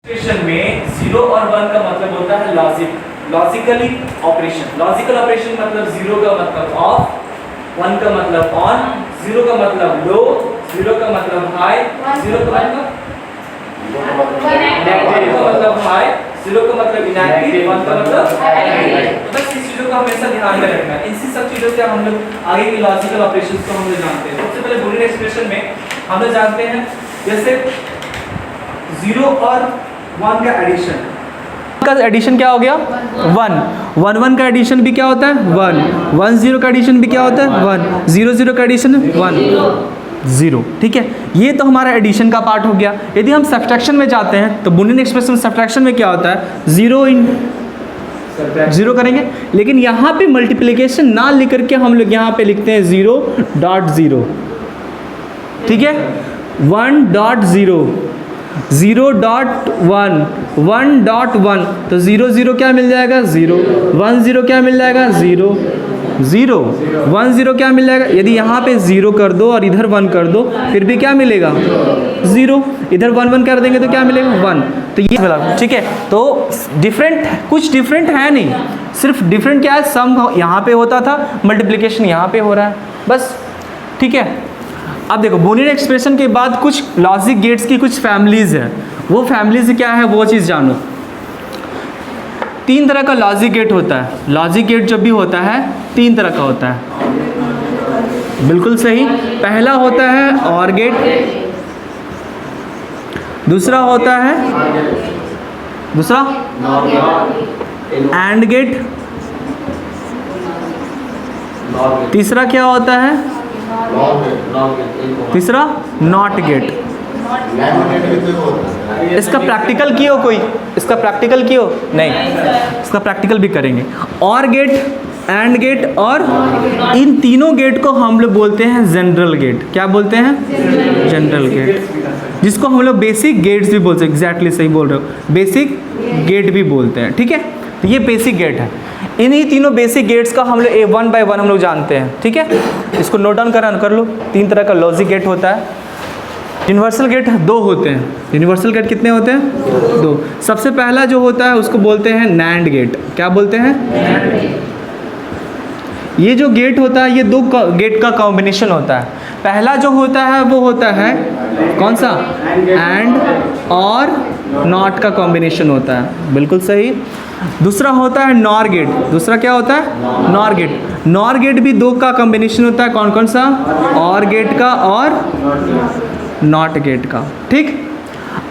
Expression में 0 और 1 का मतलब होता है लॉजिकली ऑपरेशन। लॉजिकल ऑपरेशन मतलब 0 का मतलब ऑफ, 1 का मतलब ऑन, 0 का मतलब लो, 0 का मतलब हाई, 0 का मतलब हाई, 0 का मतलब इनएक्टिव, 1 का मतलब एक्टिव। बस इस चीजों का हमेशा ध्यान में रखना है। इसी सब चीजों से हम लोग आगे की लॉजिकल ऑपरेशंस को हम लोग जानते हैं। सबसे पहले बूलियन एक्सप्रेशन में हम लोग जानते हैं जैसे 0 और 1 का एडिशन, का एडिशन क्या हो गया 1, 1 1 का एडिशन भी क्या होता है 1, 1 0 का एडिशन भी क्या होता है 1, 0 0 का एडिशन 1 0। ठीक है, ये तो हमारा एडिशन का पार्ट हो गया। यदि हम सब्ट्रैक्शन में जाते हैं तो बूलियन एक्सप्रेशन सब्ट्रैक्शन में क्या होता है 0 करेंगे, लेकिन यहाँ पे मल्टीप्लिकेशन ना लिख करके हम लोग यहाँ पे लिखते हैं 0.0। ठीक है, 1.0, 0.1, 1.1, तो 0 0 क्या मिल जाएगा 0, 1 0 क्या मिल जाएगा 0 0, 1 0 क्या मिल जाएगा। यदि यहाँ पे 0 कर दो और इधर 1 कर दो फिर भी क्या मिलेगा 0, इधर 1 1 कर देंगे तो क्या मिलेगा 1। तो ये मिला। ठीक है, तो डिफरेंट कुछ डिफरेंट है नहीं, सिर्फ डिफरेंट क्या है सम यहाँ पे होता था, मल्टीप्लिकेशन यहाँ पे हो रहा है बस। ठीक है, अब देखो बूलियन एक्सप्रेशन के बाद कुछ लॉजिक गेट्स की कुछ फैमिलीज है, वो फैमिलीज क्या है वो चीज़ जानो। 3 तरह का लॉजिक गेट होता है। लॉजिक गेट जब भी होता है 3 तरह का होता है, बिल्कुल सही। पहला होता है ऑर गेट, दूसरा होता है एंड गेट, तीसरा क्या होता है तीसरा नॉट गेट। इसका प्रैक्टिकल कियो कोई, इसका प्रैक्टिकल कियो नहीं, इसका प्रैक्टिकल भी करेंगे। और गेट, एंड गेट और इन तीनों गेट को हम लोग बोलते हैं जनरल गेट। क्या बोलते हैं जनरल गेट, जिसको हम लोग बेसिक गेट्स भी बोलते हैं। एग्जैक्टली सही बोल रहे हो, बेसिक गेट भी बोलते हैं। ठीक है, तो ये बेसिक गेट है। इन्हीं तीनों बेसिक गेट्स का हम लोग 1 by 1 हम लोग जानते हैं। ठीक है, इसको नोट डाउन कर लो। 3 तरह का लॉजिक गेट होता है। यूनिवर्सल गेट 2 होते हैं। यूनिवर्सल गेट कितने होते हैं 2। सबसे पहला जो होता है उसको बोलते हैं नैंड गेट। क्या बोलते हैं, ये जो गेट होता है ये 2 गेट का कॉम्बिनेशन होता है। पहला जो होता है वो होता है कौन सा, एंड और नॉट का कॉम्बिनेशन होता है, बिल्कुल सही। दूसरा होता है नॉर गेट। दूसरा क्या होता है नॉर गेट। नॉर गेट भी 2 का कॉम्बिनेशन होता है, कौन कौन सा, और गेट का और नॉट गेट का। ठीक,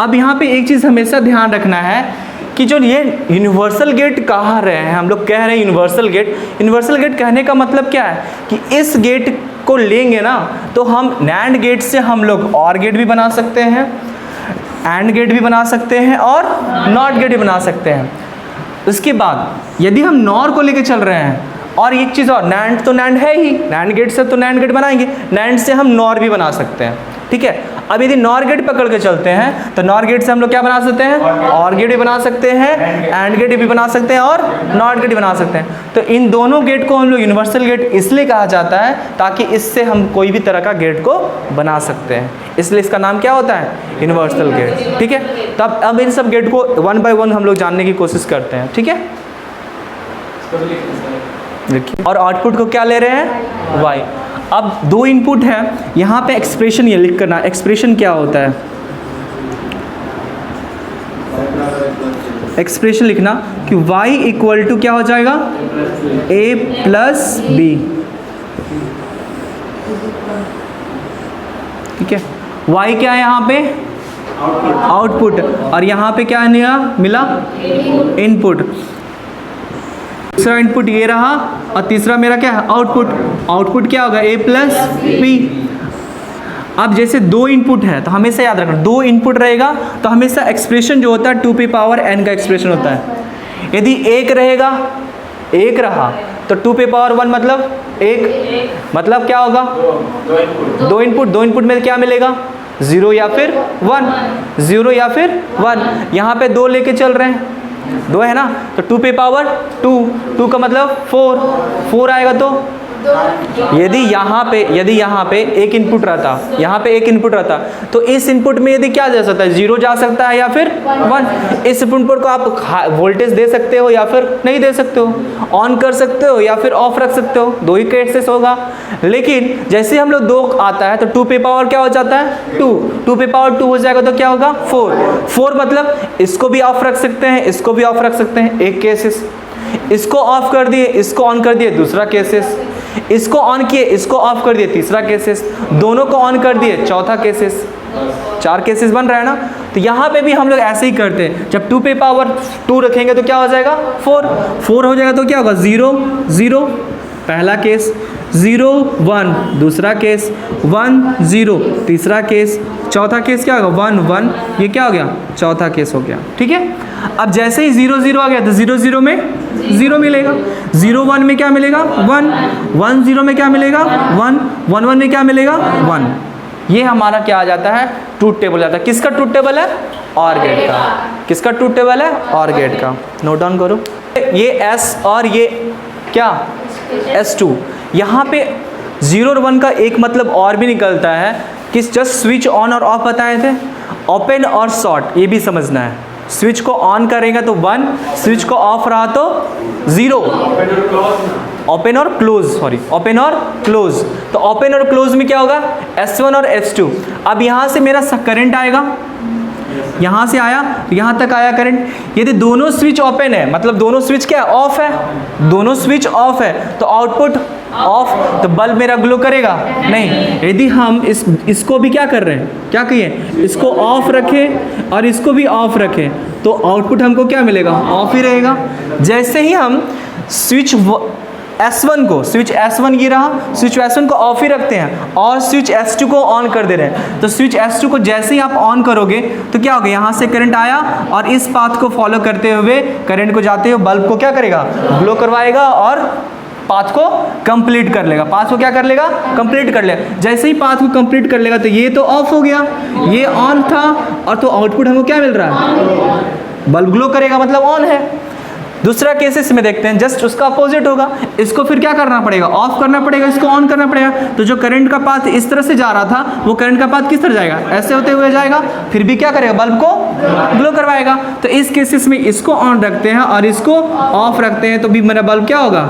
अब यहाँ पे एक चीज़ हमेशा ध्यान रखना है कि जो ये यूनिवर्सल गेट कह रहे हैं, हम लोग कह रहे हैं यूनिवर्सल गेट। यूनिवर्सल गेट कहने का मतलब क्या है कि इस गेट को लेंगे ना तो हम नैंड गेट से हम लोग और गेट भी बना सकते हैं, एंड गेट भी बना सकते हैं और नॉट गेट भी बना सकते हैं। उसके बाद यदि हम नॉर को लेके चल रहे हैं, और एक चीज़ और, नैंड तो नैंड है ही, नैंड गेट से तो नैंड गेट बनाएंगे, नैंड से हम नॉर भी बना सकते हैं। ठीक है, अब यदि नॉर गेट पकड़ के चलते हैं तो नॉर गेट से हम लोग क्या बना सकते हैं, और गेट भी बना सकते हैं, एंड गेट भी बना सकते हैं और नॉट गेट भी बना सकते हैं। तो इन दोनों गेट को हम लोग यूनिवर्सल गेट इसलिए कहा जाता है ताकि इससे हम कोई भी तरह का गेट को बना सकते हैं, इसलिए इसका नाम क्या होता है यूनिवर्सल गेट। ठीक है, तब अब इन सब गेट को 1 by 1 हम लोग जानने की कोशिश करते हैं। ठीक है, देखिए, और आउटपुट को क्या ले रहे हैं y। अब 2 इनपुट है, यहाँ पे एक्सप्रेशन ये लिख करना, एक्सप्रेशन क्या होता है, एक्सप्रेशन लिखना कि y इक्वल टू क्या हो जाएगा a प्लस b। ठीक है, y क्या है यहाँ पे आउटपुट, और यहाँ पे क्या मिला इनपुट। दूसरा इनपुट ये रहा और तीसरा मेरा क्या है आउटपुट। आउटपुट क्या होगा a प्लस b। अब जैसे 2 इनपुट है तो हमेशा याद रखना, 2 इनपुट रहेगा तो हमेशा एक्सप्रेशन जो होता है 2p पावर n का एक्सप्रेशन होता है। यदि 1 रहेगा, 1 रहा तो 2p पावर 1 मतलब 1, मतलब क्या होगा 2 इनपुट। 2 इनपुट में क्या मिलेगा 0 या फिर 1, 0 या फिर 1। यहाँ पे 2 लेके चल रहे हैं, 2 है ना, तो 2p पावर 2, 2 का मतलब 4, 4 आएगा तो यदि यहाँ पे एक इनपुट रहता, यहाँ पे एक इनपुट रहता, तो इस इनपुट में यदि क्या जा सकता है, 0 जा सकता है या फिर 1। इस इनपुट को आप वोल्टेज दे सकते हो या फिर नहीं दे सकते हो, ऑन कर सकते हो या फिर ऑफ रख सकते हो, दो ही केसेस होगा। लेकिन जैसे हम लोग 2 आता है तो 2 पे पावर क्या हो जाता है, 2 पे पावर 2 हो जाएगा तो क्या होगा, 4 मतलब इसको भी ऑफ रख सकते हैं, इसको भी ऑफ रख सकते हैं, एक केसेस। इसको ऑफ कर दिए, इसको ऑन कर दिए, दूसरा केसेस। इसको ऑन किए, इसको ऑफ कर दिए, तीसरा केसेस। दोनों को ऑन कर दिए, चौथा केसेस। 4 केसेस बन रहा है ना। तो यहाँ पे भी हम लोग ऐसे ही करते हैं, जब 2 पे पावर 2 रखेंगे तो क्या हो जाएगा, 4 हो जाएगा तो क्या होगा, 0 0 पहला केस, 0 1 दूसरा केस, 1 0 तीसरा केस, चौथा केस क्या होगा, 1 1, ये क्या हो गया, चौथा केस हो गया। ठीक है। अब जैसे ही 0 0 आ गया तो 0 0 में 0 मिलेगा, 0 1 में क्या मिलेगा, 1 1 0 में क्या मिलेगा, 1 1 1 में क्या मिलेगा, 1। ये हमारा क्या आ जाता है, ट्रूथ टेबल आता है। किसका ट्रूथ टेबल है, ऑर गेट का। किसका ट्रूथ टेबल है, ऑर गेट का। नोट डाउन करो। ये S और ये क्या, S2। यहाँ पे 0 और 1 का एक मतलब और भी निकलता है कि जस्ट स्विच ऑन और ऑफ बताए थे, ओपन और शॉर्ट, ये भी समझना है। स्विच को ऑन करेंगे तो 1, स्विच को ऑफ रहा तो 0। ओपन और क्लोज, सॉरी, ओपन और क्लोज। तो ओपन और क्लोज में क्या होगा, S1 और S2। अब यहाँ से मेरा करंट आएगा, यहाँ से आया तो यहाँ तक आया करंट। यदि दोनों स्विच ओपन है, मतलब दोनों स्विच क्या है, ऑफ है, दोनों स्विच ऑफ है, तो आउटपुट ऑफ, तो बल्ब मेरा ग्लो करेगा नहीं। यदि हम इसको भी क्या कर रहे हैं, क्या कहिए, इसको ऑफ रखें और इसको भी ऑफ रखें, तो आउटपुट हमको क्या मिलेगा, ऑफ ही रहेगा। जैसे ही हम स्विच S1 को, स्विच S1 ये रहा, स्विच S1 को ऑफ ही रखते हैं और स्विच S2 को ऑन कर दे रहे हैं, तो स्विच S2 को जैसे ही आप ऑन करोगे तो क्या होगा, यहाँ से करंट आया और इस पाथ को फॉलो करते हुए करंट को जाते हुए बल्ब को क्या करेगा, ग्लो करवाएगा और पाथ को कंप्लीट कर लेगा। पाथ को क्या कर लेगा, कंप्लीट कर लेगा। जैसे ही पाथ को कंप्लीट कर लेगा तो ये तो ऑफ हो गया, ये ऑन था, और तो आउटपुट हमको क्या मिल रहा है, बल्ब ग्लो करेगा मतलब ऑन है। दूसरा केसेस में देखते हैं, जस्ट उसका अपोजिट होगा। इसको फिर क्या करना पड़ेगा, ऑफ करना पड़ेगा, इसको ऑन करना पड़ेगा। तो जो करंट का पाथ इस तरह से जा रहा था, वो करंट का पाथ किस तरह जाएगा, ऐसे होते हुए जाएगा, फिर भी क्या करेगा, बल्ब को ग्लो करवाएगा। तो इस केसेस में इसको ऑन रखते हैं और इसको ऑफ रखते हैं, तो भी मेरा बल्ब क्या होगा,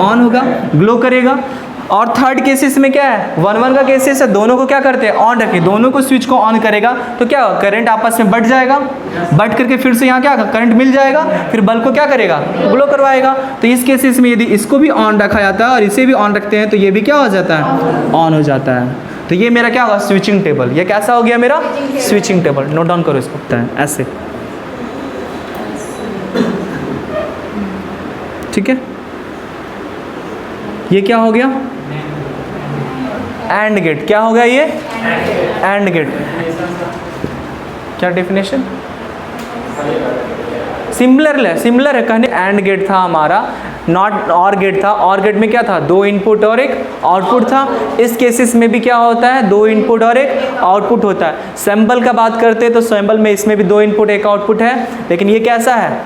ऑन होगा, ग्लो करेगा। और थर्ड केसेस में क्या है, 1 1 का केसेस है, दोनों को क्या करते हैं, ऑन रखें, दोनों को स्विच को ऑन करेगा तो क्या होगा, करंट आपस में बढ़ जाएगा, बढ़ करके फिर से यहाँ क्या करंट मिल जाएगा, फिर बल्ब को क्या करेगा, ग्लो करवाएगा। तो इस केसेस में यदि इसको भी ऑन रखा जाता है और इसे भी ऑन रखते हैं तो ये भी क्या हो जाता है, ऑन हो जाता है। तो ये मेरा क्या होगा, स्विचिंग टेबल। ये कैसा हो गया मेरा, स्विचिंग टेबल। नोट डाउन करो इसको, ऐसे, ठीक है। ये क्या हो गया, एंड गेट। क्या हो गया ये, एंड गेट। क्या डेफिनेशन, सिमिलर है कहने। एंड गेट था हमारा, नॉट और गेट था। और गेट में क्या था, 2 इनपुट और एक आउटपुट था। इस केसेस में भी क्या होता है, 2 इनपुट और एक आउटपुट होता है। सैंपल का बात करते हैं तो सैंपल में इसमें भी 2 इनपुट एक आउटपुट है, लेकिन ये कैसा है,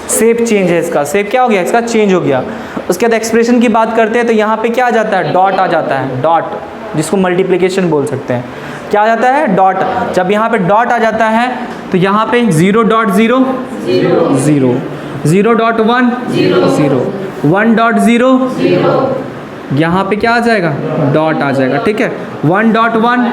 शेप चेंज है इसका, शेप क्या हो गया, इसका चेंज हो गया। उसके बाद एक्सप्रेशन की बात करते हैं तो यहाँ पे क्या आ जाता है, डॉट आ जाता है, डॉट, जिसको मल्टीप्लिकेशन बोल सकते हैं। क्या आ जाता है, डॉट। जब यहाँ पे डॉट आ जाता है तो यहाँ पे 0.0 0, 0.1 0, 1.0, यहाँ पे क्या आ जाएगा, डॉट आ जाएगा, ठीक है। 1.1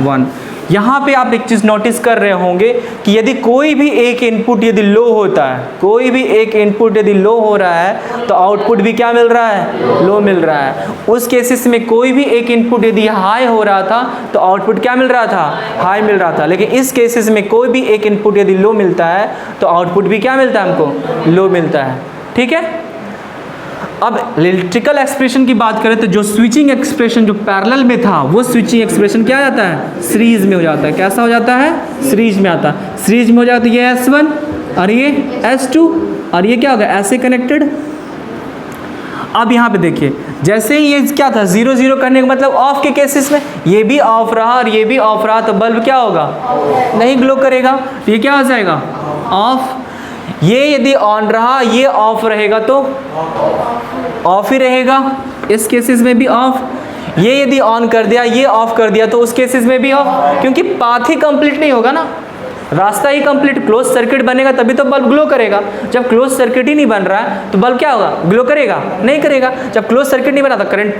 1। यहाँ पे आप एक चीज़ नोटिस कर रहे होंगे कि यदि कोई भी एक इनपुट यदि लो होता है, कोई भी एक इनपुट यदि लो हो रहा है तो आउटपुट भी क्या मिल रहा है, लो मिल रहा है। उस केसेस में कोई भी एक इनपुट यदि हाई हो रहा था तो आउटपुट क्या मिल रहा था, हाई मिल रहा था। लेकिन इस केसेस में कोई भी एक इनपुट यदि लो मिलता है तो आउटपुट भी क्या मिलता है, हमको लो मिलता है, ठीक है। अब इलेक्ट्रिकल एक्सप्रेशन की बात करें तो जो स्विचिंग एक्सप्रेशन जो पैरेलल में था, वो स्विचिंग एक्सप्रेशन क्या जाता है, सीरीज में हो जाता है। कैसा हो जाता है, सीरीज में आता है। सीरीज में हो जाता है, ये S1 और ये S2 और ये क्या होगा, ऐसे कनेक्टेड। अब यहाँ पे देखिए, जैसे ही ये क्या था, 0 0 करने का मतलब ऑफ के केसेस में ये भी ऑफ रहा और ये भी ऑफ रहा तो बल्ब क्या होगा, नहीं ग्लो करेगा, ये क्या हो जाएगा, ऑफ। ये यदि ऑन रहा, ये ऑफ रहेगा तो ऑफ ही रहेगा। इस केसेस में भी ऑफ। ये यदि ऑन कर दिया, ये ऑफ कर दिया, तो उस केसेस में भी ऑफ, क्योंकि पाथ ही कंप्लीट नहीं होगा ना, रास्ता ही कंप्लीट, क्लोज सर्किट बनेगा तभी तो बल्ब ग्लो करेगा। जब क्लोज सर्किट ही नहीं बन रहा है तो बल्ब क्या होगा, ग्लो करेगा? नहीं करेगा। जब क्लोज सर्किट नहीं बना तो करंट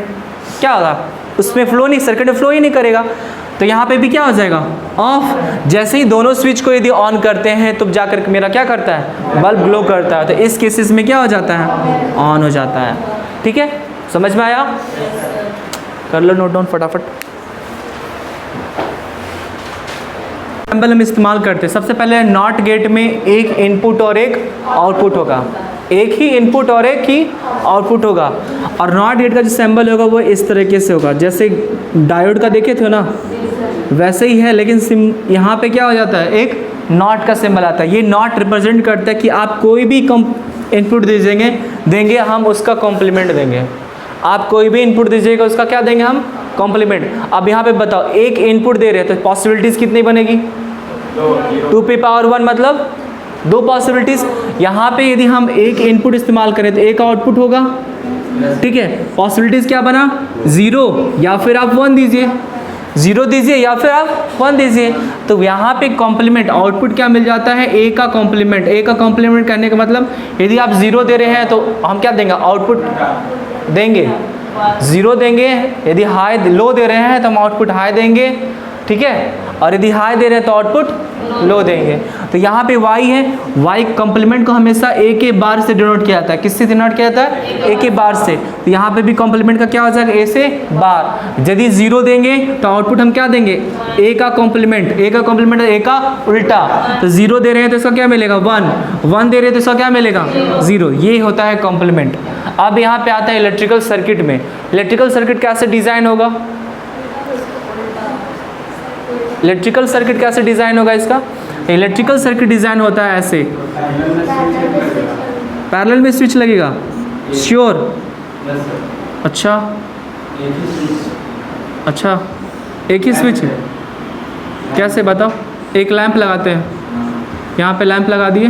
क्या होगा, उसमें फ्लो नहीं, सर्किट में फ्लो ही नहीं करेगा। तो यहाँ पे भी क्या हो जाएगा, ऑफ। जैसे ही दोनों स्विच को यदि ऑन करते हैं तो जाकर मेरा क्या करता है, बल्ब ग्लो करता है। तो इस केसेस में क्या हो जाता है, ऑन हो जाता है। ठीक है, समझ में आया? कर लो नोट डाउन फटाफट। सिंबल हम इस्तेमाल करते हैं। सबसे पहले नॉट गेट में एक इनपुट और एक आउटपुट होगा, एक ही इनपुट और एक ही आउटपुट होगा। और नॉट गेट का जो सिंबल होगा वो इस तरीके से होगा, जैसे डायोड का देखे थे ना वैसे ही है, लेकिन यहाँ पे क्या हो जाता है, एक नॉट का सिंबल आता है। ये नॉट रिप्रेजेंट करता है कि आप कोई भी इनपुट देंगे हम उसका कॉम्प्लीमेंट देंगे। आप कोई भी इनपुट दीजिएगा उसका क्या देंगे हम, कॉम्प्लीमेंट। अब यहाँ पे बताओ, एक इनपुट दे रहे हैं तो पॉसिबिलिटीज़ कितनी बनेगी, 2p⁴ मतलब 2 पॉसिबिलिटीज़। यहाँ पे यदि हम एक इनपुट इस्तेमाल करें तो एक आउटपुट होगा। ठीक है, पॉसिबिलिटीज़ क्या बना, 0 या फिर आप 1 दीजिए, 0 दीजिए या फिर आप 1 दीजिए। तो यहाँ पे कॉम्प्लीमेंट आउटपुट क्या मिल जाता है, ए का कॉम्प्लीमेंट। ए का कॉम्प्लीमेंट करने का मतलब यदि आप 0 दे रहे हैं तो हम क्या देंगे, आउटपुट देंगे 0 देंगे। यदि हाई लो दे रहे हैं तो हम आउटपुट हाई देंगे। ठीक है, और यदि हाई दे रहे हैं तो आउटपुट लो देंगे। तो यहाँ पे y है, y कॉम्प्लीमेंट को हमेशा a के बार से डिनोट किया जाता है। किससे डिनोट किया जाता है, a के बार से। तो यहाँ पे भी कॉम्प्लीमेंट का क्या हो जाएगा, a से बार। यदि 0 देंगे तो आउटपुट हम क्या देंगे, a का कॉम्प्लीमेंट। a का कॉम्प्लीमेंट a का उल्टा। तो 0 दे रहे हैं तो इसका क्या मिलेगा, 1 दे रहे हैं तो इसका क्या मिलेगा, 0। ये होता है कॉम्प्लीमेंट। अब यहाँ पे आता है इलेक्ट्रिकल सर्किट में। इलेक्ट्रिकल सर्किट कैसे डिज़ाइन होगा, इलेक्ट्रिकल सर्किट कैसे डिज़ाइन होगा इसका, इलेक्ट्रिकल सर्किट डिज़ाइन होता है ऐसे, पैरेलल में स्विच लगेगा, श्योर? अच्छा अच्छा, एक ही स्विच है, कैसे बताओ? एक लैंप लगाते हैं, यहाँ पे लैंप लगा दिए,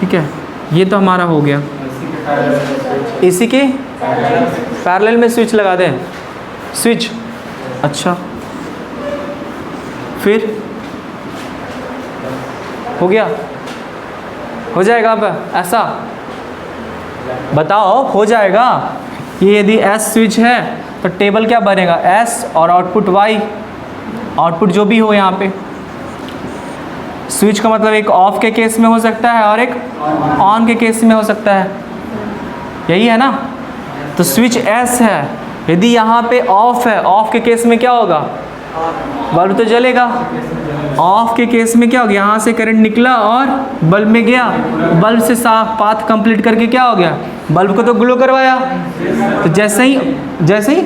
ठीक है, ये तो हमारा हो गया। इसी के पैरेलल में स्विच लगा दें, स्विच। अच्छा, फिर हो गया, हो जाएगा? अब ऐसा बताओ, हो जाएगा? ये यदि S स्विच है तो टेबल क्या बनेगा, S और आउटपुट Y, आउटपुट जो भी हो यहाँ पे। स्विच का मतलब एक ऑफ के केस में हो सकता है और एक ऑन के केस में हो सकता है, यही है ना? तो स्विच S है, यदि यहाँ पे ऑफ है, ऑफ के केस में क्या होगा, बल्ब तो जलेगा। ऑफ के केस में क्या हो गया, यहाँ से करंट निकला और बल्ब में गया, बल्ब से साफ पाथ कंप्लीट करके क्या हो गया, बल्ब को तो ग्लो करवाया। तो जैसे ही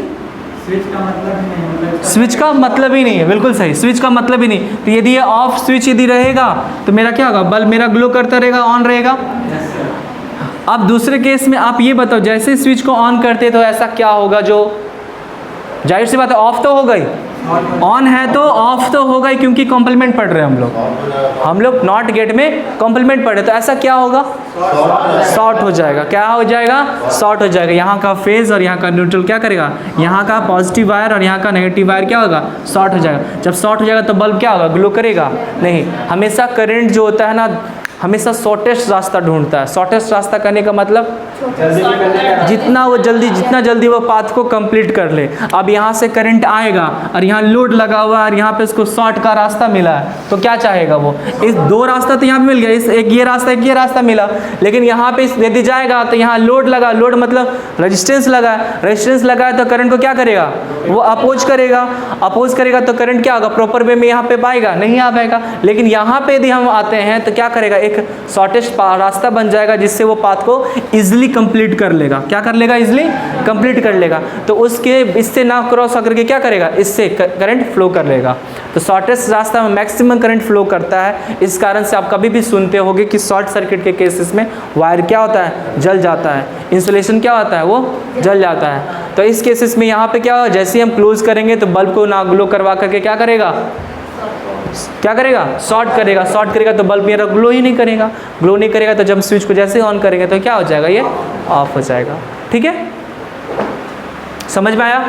स्विच का मतलब ही नहीं है, बिल्कुल सही, स्विच का मतलब ही नहीं। तो यदि ये ऑफ स्विच यदि रहेगा तो मेरा क्या होगा, बल्ब मेरा ग्लो करता रहेगा, ऑन रहेगा। अब दूसरे केस में आप ये बताओ, जैसे स्विच को ऑन करते तो ऐसा क्या होगा, जो जाहिर सी बात है ऑफ तो हो गई, ऑन है तो ऑफ तो होगा ही, क्योंकि कॉम्प्लीमेंट पढ़ रहे हैं हम लोग नॉट गेट में कॉम्प्लीमेंट पढ़ रहे। तो ऐसा क्या होगा, शॉर्ट हो जाएगा। क्या हो जाएगा, शॉर्ट हो जाएगा। यहाँ का फेज और यहाँ का न्यूट्रल क्या करेगा, यहाँ का पॉजिटिव वायर और यहाँ का नेगेटिव वायर क्या होगा, शॉर्ट हो जाएगा। जब शॉर्ट हो जाएगा तो बल्ब क्या होगा, ग्लो करेगा नहीं। हमेशा करंट जो होता है ना, हमेशा शॉर्टेस्ट रास्ता ढूंढता है। शॉर्टेस्ट रास्ता करने का मतलब जितना जल्दी वो पाथ को कंप्लीट कर ले। अब यहाँ से करंट आएगा और यहाँ लोड लगा हुआ है और यहाँ पे इसको शॉर्ट का रास्ता मिला है, तो क्या चाहेगा वो, इस 2 रास्ता तो यहाँ पे मिल गया, इस एक ये रास्ता मिला, लेकिन यहाँ पे यदि जाएगा तो यहाँ लोड लगा, लोड मतलब रेजिस्टेंस लगा है, रेजिस्टेंस लगा है तो करंट को क्या करेगा, वो अपोज करेगा तो करंट क्या होगा, प्रॉपर वे में यहाँ पे पाएगा, नहीं आ पाएगा। लेकिन यहाँ पे यदि हम आते हैं तो क्या करेगा, एक शॉर्टेस्ट रास्ता बन जाएगा जिससे वो पाथ को इजीली कंप्लीट कर लेगा। क्या कर लेगा, इजीली कंप्लीट कर लेगा। तो उसके इससे ना क्रॉस होकर के क्या करेगा, इससे करंट फ्लो कर लेगा। तो शॉर्टेस्ट रास्ता में मैक्सिमम करंट फ्लो करता है। इस कारण से आप कभी भी सुनते होंगे कि शॉर्ट सर्किट के केसेस में वायर क्या होता है, जल जाता है, इंसुलेशन क्या होता है, वो जल जाता है। तो इस केसेस में यहाँ पे क्या होगा, जैसे ही हम क्लोज करेंगे तो बल्ब को ना ग्लो करवा करके क्या करेगा, शॉर्ट करेगा तो बल्ब मेरा ग्लो ही नहीं करेगा, तो जब स्विच को जैसे ऑन करेंगे तो क्या हो जाएगा, ये ऑफ हो जाएगा। ठीक है। समझ में आया?